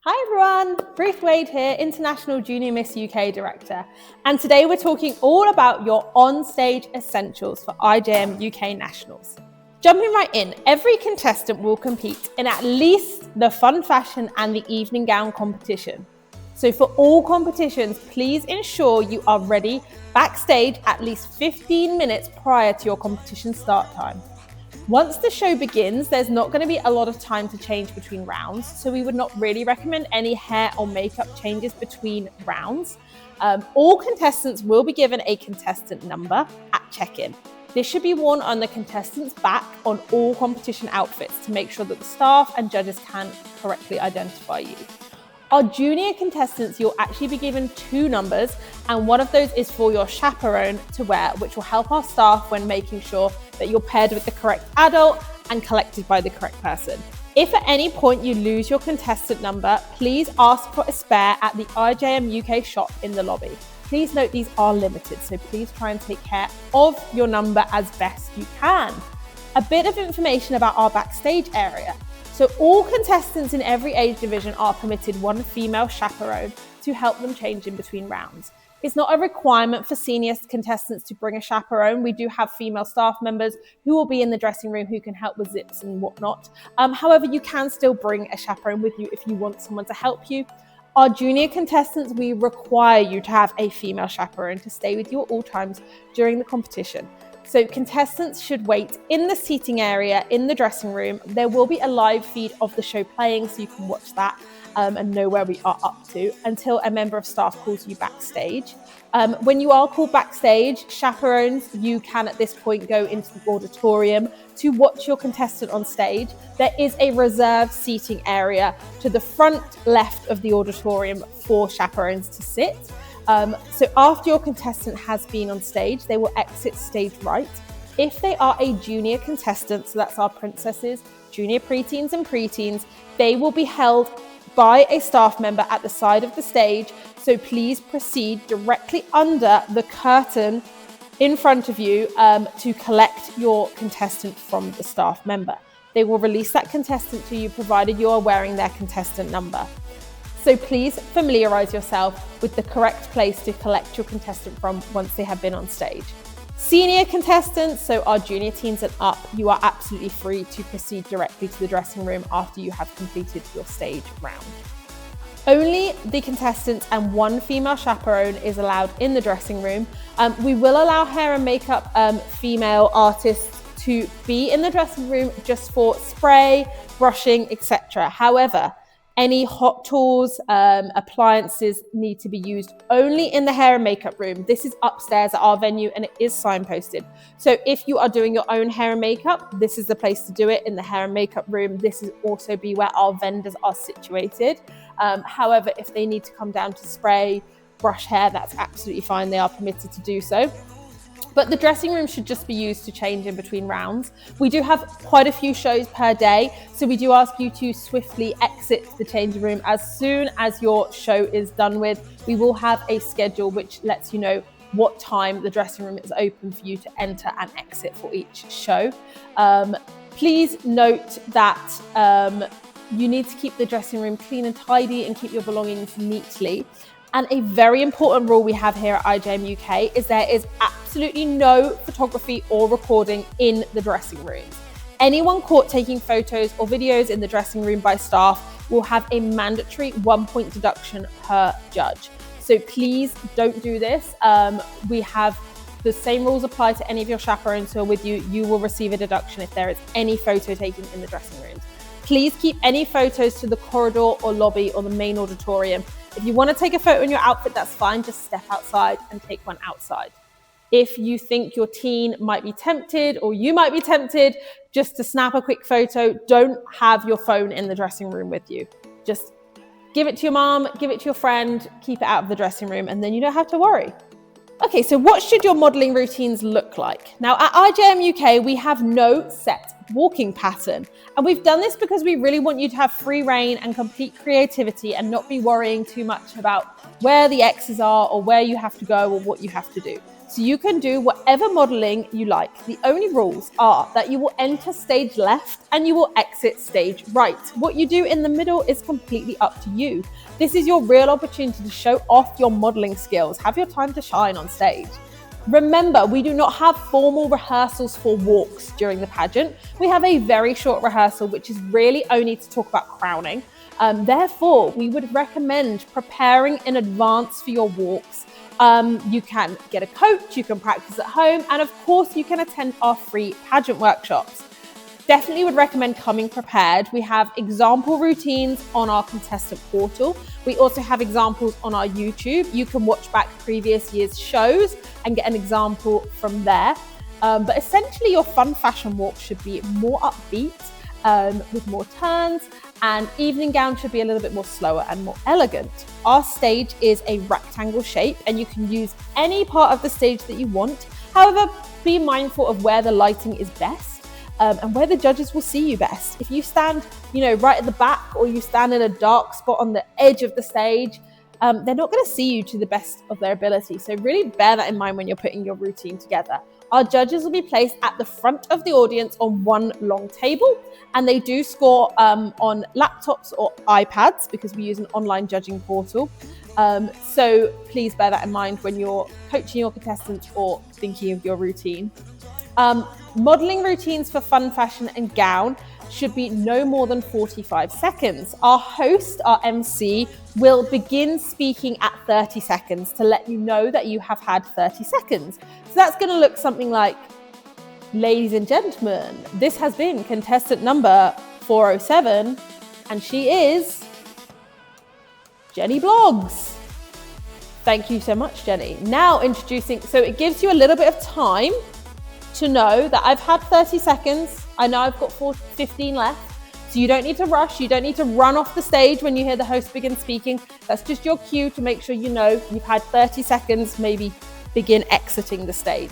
Hi everyone, Ruth Wade here, International Junior Miss UK Director, and today we're talking all about your on-stage essentials for IJM UK Nationals. Jumping right in, every contestant will compete in at least the fun fashion and the evening gown competition. So for all competitions, please ensure you are ready backstage at least 15 minutes prior to your competition start time. Once the show begins, there's not going to be a lot of time to change between rounds, so we would not really recommend any hair or makeup changes between rounds. All contestants will be given a contestant number at check-in. This should be worn on the contestant's back on all competition outfits to make sure that the staff and judges can correctly identify you. Our junior contestants, you'll actually be given 2 numbers, and one of those is for your chaperone to wear, which will help our staff when making sure that you're paired with the correct adult and collected by the correct person. If at any point you lose your contestant number, please ask for a spare at the IJM UK shop in the lobby. Please note these are limited, so please try and take care of your number as best you can. A bit of information about our backstage area. So all contestants in every age division are permitted 1 female chaperone to help them change in between rounds. It's not a requirement for senior contestants to bring a chaperone. We do have female staff members who will be in the dressing room who can help with zips and whatnot. However, you can still bring a chaperone with you if you want someone to help you. Our junior contestants, we require you to have a female chaperone to stay with you at all times during the competition. So contestants should wait in the seating area in the dressing room. There will be a live feed of the show playing, so you can watch that and know where we are up to until a member of staff calls you backstage. When you are called backstage, chaperones, you can at this point go into the auditorium to watch your contestant on stage. There is a reserved seating area to the front left of the auditorium for chaperones to sit. So after your contestant has been on stage, they will exit stage right. If they are a junior contestant, so that's our princesses, junior preteens and preteens, they will be held by a staff member at the side of the stage. So please proceed directly under the curtain in front of you to collect your contestant from the staff member. They will release that contestant to you provided you are wearing their contestant number. So please familiarise yourself with the correct place to collect your contestant from once they have been on stage. Senior contestants, so our junior teens and up, you are absolutely free to proceed directly to the dressing room after you have completed your stage round. Only the contestants and 1 female chaperone is allowed in the dressing room. We will allow hair and makeup female artists to be in the dressing room just for spray, brushing, etc. However, any hot tools, appliances need to be used only in the hair and makeup room. This is upstairs at our venue and it is signposted. So if you are doing your own hair and makeup, this is the place to do it, in the hair and makeup room. This is also be where our vendors are situated. However, if they need to come down to spray, brush hair, that's absolutely fine. They are permitted to do so. But the dressing room should just be used to change in between rounds. We do have quite a few shows per day, so we do ask you to swiftly exit the changing room as soon as your show is done with. We will have a schedule which lets you know what time the dressing room is open for you to enter and exit for each show. Please note that you need to keep the dressing room clean and tidy and keep your belongings neatly. And a very important rule we have here at IJM UK is there is absolutely no photography or recording in the dressing rooms. Anyone caught taking photos or videos in the dressing room by staff will have a mandatory 1-point deduction per judge. So please don't do this. We have the same rules apply to any of your chaperones who are with you. You will receive a deduction if there is any photo taken in the dressing rooms. Please keep any photos to the corridor or lobby or the main auditorium. If you want to take a photo in your outfit, that's fine. Just step outside and take one outside. If you think your teen might be tempted or you might be tempted just to snap a quick photo, don't have your phone in the dressing room with you. Just give it to your mom, give it to your friend, keep it out of the dressing room, and then you don't have to worry. Okay, so what should your modelling routines look like? Now at IJM UK, we have no set walking pattern. And we've done this because we really want you to have free reign and complete creativity and not be worrying too much about where the X's are or where you have to go or what you have to do. So you can do whatever modeling you like. The only rules are that you will enter stage left and you will exit stage right. What you do in the middle is completely up to you. This is your real opportunity to show off your modeling skills. Have your time to shine on stage. Remember, we do not have formal rehearsals for walks during the pageant. We have a very short rehearsal, which is really only to talk about crowning. Therefore, we would recommend preparing in advance for your walks. You can get a coach, you can practice at home, and of course you can attend our free pageant workshops. Definitely would recommend coming prepared. We have example routines on our contestant portal. We also have examples on our YouTube. You can watch back previous year's shows and get an example from there. But essentially your fun fashion walk should be more upbeat, with more turns, and evening gown should be a little bit more slower and more elegant. Our stage is a rectangle shape and you can use any part of the stage that you want. However, be mindful of where the lighting is best. And where the judges will see you best. If you stand, right at the back, or you stand in a dark spot on the edge of the stage, they're not going to see you to the best of their ability. So really bear that in mind when you're putting your routine together. Our judges will be placed at the front of the audience on one long table, and they do score on laptops or iPads because we use an online judging portal. So please bear that in mind when you're coaching your contestants or thinking of your routine. Modeling routines for fun fashion and gown should be no more than 45 seconds. Our host, our MC, will begin speaking at 30 seconds to let you know that you have had 30 seconds. So that's going to look something like, ladies and gentlemen, this has been contestant number 407, and she is Jenny Bloggs. Thank you so much, Jenny. Now introducing, so it gives you a little bit of time to know that I've had 30 seconds. I know I've got 15 left. So you don't need to rush. You don't need to run off the stage when you hear the host begin speaking. That's just your cue to make sure you know you've had 30 seconds, maybe begin exiting the stage.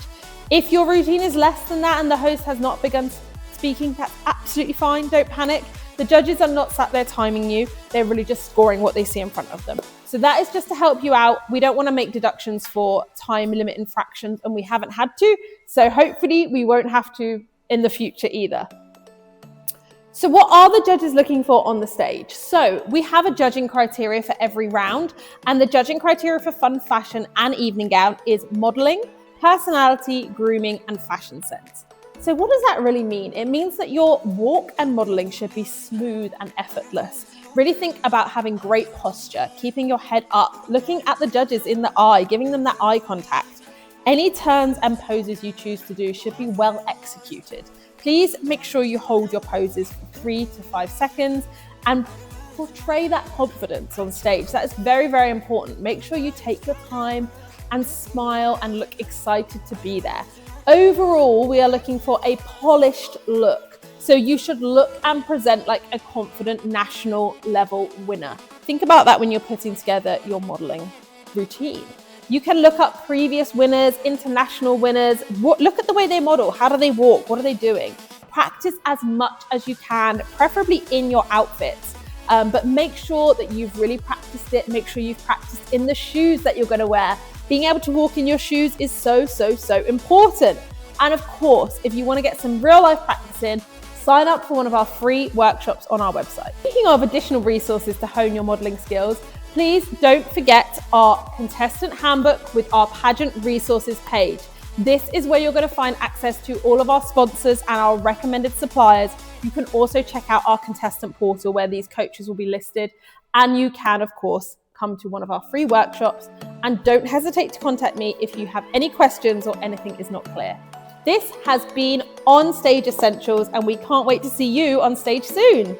If your routine is less than that and the host has not begun speaking, that's absolutely fine. Don't panic. The judges are not sat there timing you. They're really just scoring what they see in front of them. So that is just to help you out. We don't want to make deductions for time limit infractions, and we haven't had to. So hopefully we won't have to in the future either. So what are the judges looking for on the stage? So we have a judging criteria for every round, and the judging criteria for fun fashion and evening gown is modeling, personality, grooming, and fashion sense. So what does that really mean? It means that your walk and modeling should be smooth and effortless. Really think about having great posture, keeping your head up, looking at the judges in the eye, giving them that eye contact. Any turns and poses you choose to do should be well executed. Please make sure you hold your poses for 3 to 5 seconds and portray that confidence on stage. That is very, very important. Make sure you take your time and smile and look excited to be there. Overall, we are looking for a polished look. So you should look and present like a confident national level winner. Think about that when you're putting together your modeling routine. You can look up previous winners, international winners. Look at the way they model. How do they walk? What are they doing? Practice as much as you can, preferably in your outfits. But make sure that you've really practiced it. Make sure you've practiced in the shoes that you're going to wear. Being able to walk in your shoes is so, so, so important. And of course, if you want to get some real life practice in, sign up for one of our free workshops on our website. Speaking of additional resources to hone your modeling skills, please don't forget our contestant handbook with our pageant resources page. This is where you're going to find access to all of our sponsors and our recommended suppliers. You can also check out our contestant portal where these coaches will be listed. And you can, of course, come to one of our free workshops. And don't hesitate to contact me if you have any questions or anything is not clear. This has been On Stage Essentials, and we can't wait to see you on stage soon.